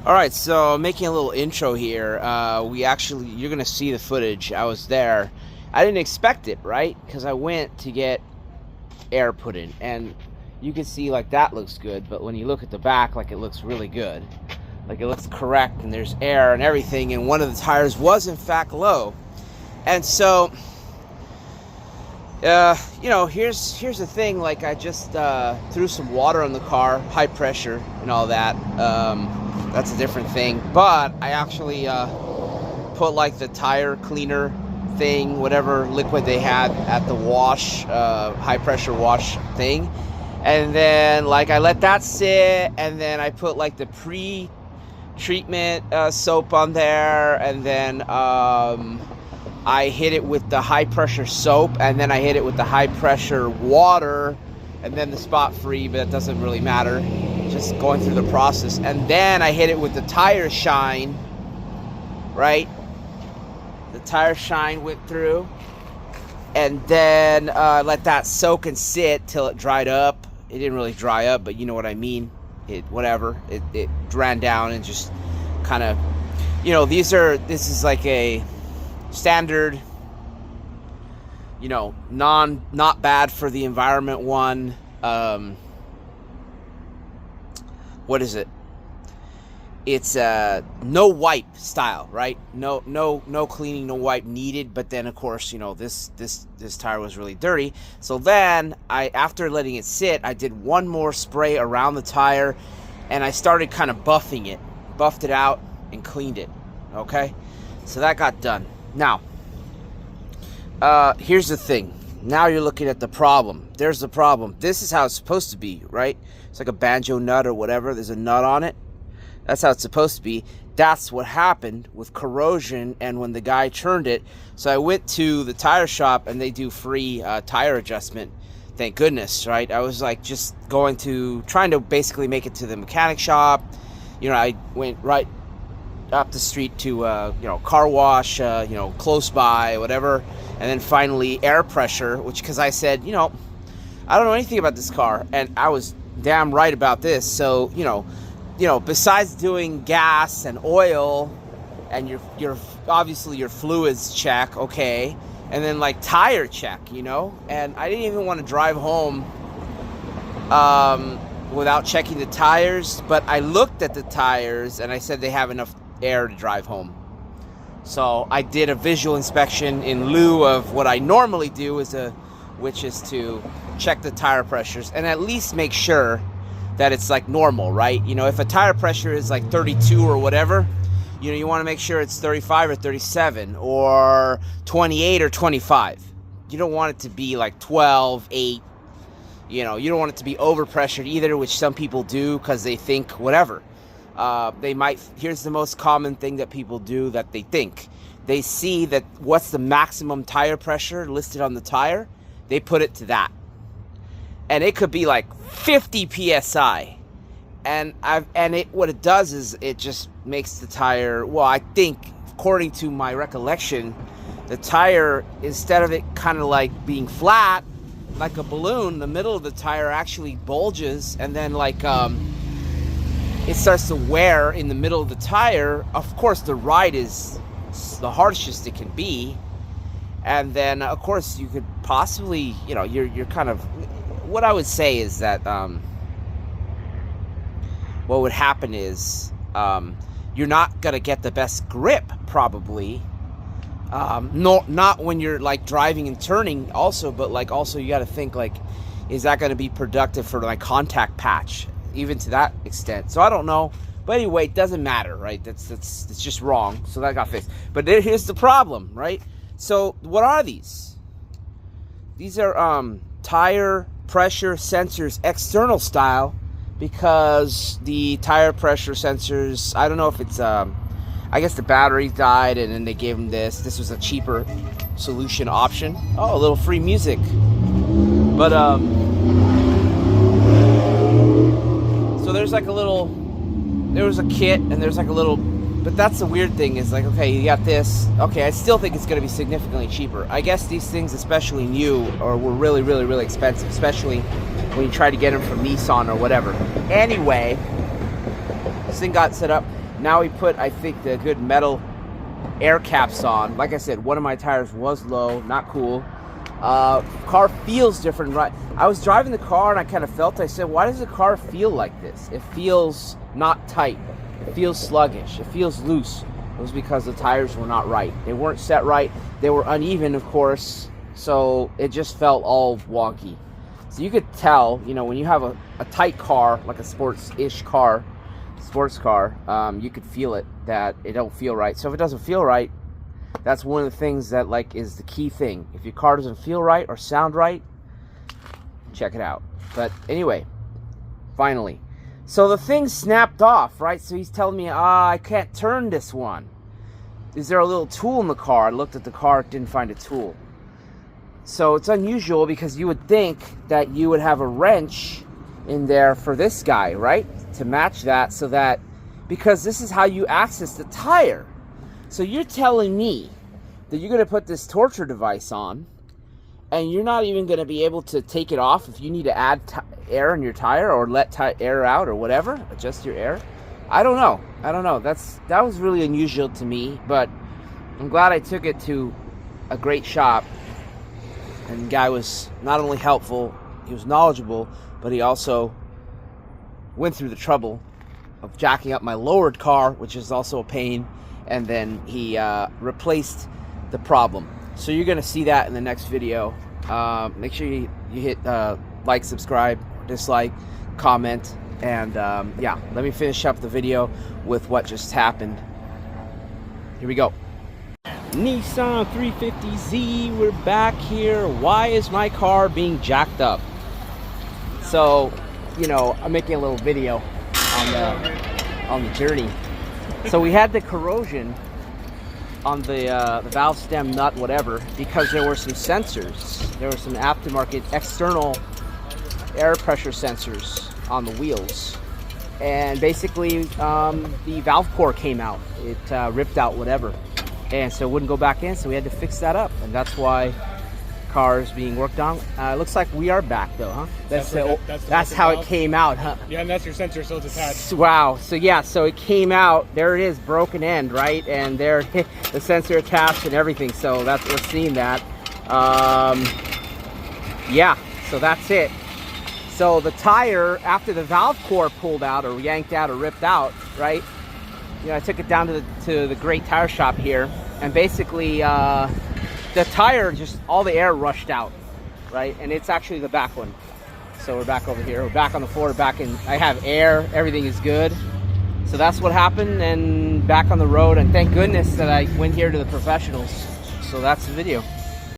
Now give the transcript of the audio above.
All right, so making a little intro here. You're gonna see the footage. I was there. I didn't expect it, right? Because I went to get air put in, and you can see like that looks good, but when you look at the back, like it looks really good, like it looks correct, and there's air and everything. And one of the tires was in fact low, and so here's the thing. Like I just threw some water on the car, high pressure and all that. That's a different thing. But I actually put like the tire cleaner thing, whatever liquid they had at the wash, high pressure wash thing. And then like I let that sit, and then I put like the pre-treatment soap on there, and then I hit it with the high pressure soap, and then I hit it with the high pressure water, and then the spot free, but it doesn't really matter. Just going through the process. And then I hit it with the tire shine, right? The tire shine went through, and then let that soak and sit till it dried up. It didn't really dry up, but you know what I mean. It ran down and just kind of, this is like a standard, not bad for the environment one. What is it? It's no wipe style, right? No cleaning, no wipe needed. But then of course, this tire was really dirty. So then after letting it sit, I did one more spray around the tire, and I started kind of buffed it out and cleaned it. Okay, so that got done. Now, here's the thing. Now you're looking at the problem. There's the problem. This is how it's supposed to be, right? It's like a banjo nut or whatever. There's a nut on it. That's how it's supposed to be. That's what happened with corrosion and when the guy turned it. So I went to the tire shop, and they do free tire adjustment. Thank goodness, right? I was like just trying to basically make it to the mechanic shop. I went right up the street to car wash, close by, whatever. And then finally air pressure, because I said, I don't know anything about this car, and I was damn right about this. So besides doing gas and oil and your obviously your fluids check, okay, and then like tire check, and I didn't even want to drive home without checking the tires. But I looked at the tires and I said they have enough air to drive home. So I did a visual inspection in lieu of what I normally do, which is to check the tire pressures and at least make sure that it's like normal, right? If a tire pressure is like 32 or whatever, you want to make sure it's 35 or 37 or 28 or 25. You don't want it to be like 12, 8. You don't want it to be overpressured either, which some people do because they think whatever. Here's the most common thing that people do that they think. They see that what's the maximum tire pressure listed on the tire, they put it to that. And it could be like 50 PSI. And what it does is it just makes the tire, well, I think, according to my recollection, the tire, instead of it kind of like being flat, like a balloon, the middle of the tire actually bulges, and then like, it starts to wear in the middle of the tire. Of course, the ride is the harshest it can be. And then, of course, you could possibly, you're kind of... What I would say is that what would happen is you're not going to get the best grip, probably. Not when you're, like, driving and turning also, but, like, also you got to think, like, is that going to be productive for my contact patch? Even to that extent. So I don't know. But anyway, it doesn't matter, right? It's just wrong. So that got fixed. But here's the problem, right? So what are these? These are tire pressure sensors, external style, because the tire pressure sensors, I don't know if it's I guess the battery died, and then they gave them this. This was a cheaper solution option. Oh, a little free music. But so there's like there was a kit, and there's like a little, but that's the weird thing is like, okay, you got this. Okay, I still think it's going to be significantly cheaper. I guess these things, especially new, were really, really, really expensive, especially when you try to get them from Nissan or whatever. Anyway, this thing got set up. Now he put, I think, the good metal air caps on. Like I said, one of my tires was low, not cool. Car feels different, right? I was driving the car and I kind of felt, I said, why does the car feel like this? It feels not tight. It feels sluggish. It feels loose. It was because the tires were not right. They weren't set right. They were uneven, of course. So it just felt all wonky. So you could tell, you know, when you have a tight car, like a sports-ish car, sports car, you could feel it, that it don't feel right. So if it doesn't feel right, that's one of the things that, like, is the key thing. If your car doesn't feel right or sound right, check it out. But anyway, finally. So the thing snapped off, right? So he's telling me, I can't turn this one. Is there a little tool in the car? I looked at the car, didn't find a tool. So it's unusual because you would think that you would have a wrench in there for this guy, right? To match that, so that, because this is how you access the tire. So you're telling me that you're going to put this torture device on and you're not even going to be able to take it off if you need to add air in your tire or let air out or whatever, adjust your air. I don't know. That was really unusual to me, but I'm glad I took it to a great shop. And the guy was not only helpful, he was knowledgeable, but he also went through the trouble of jacking up my lowered car, which is also a pain, and then he replaced the problem. So you're going to see that in the next video. Make sure you hit like, subscribe, dislike, comment, and yeah, let me finish up the video with what just happened. Here we go. Nissan 350Z, we're back here. Why is my car being jacked up? So, you know, I'm making a little video on the journey. So we had the corrosion on the valve stem nut, whatever, because there were some sensors. There were some aftermarket external air pressure sensors on the wheels. And basically, the valve core came out. It ripped out, whatever. And so it wouldn't go back in, so we had to fix that up. And that's why the car is being worked on. Looks like we are back, though, huh? That's how it came out, huh? Yeah, and that's your sensor, so it's attached. Wow. So yeah, so it came out. There it is, broken end, right? And there, the sensor attached and everything. So that's, we're seeing that. Yeah. So that's it. So the tire, after the valve core pulled out or yanked out or ripped out, right? You know, I took it down to the great tire shop here, and basically the tire, just all the air rushed out, right? And it's actually the back one. So we're back over here. We're back on the floor. Back in. I have air. Everything is good. So that's what happened, and back on the road. And thank goodness that I went here to the professionals. So that's the video.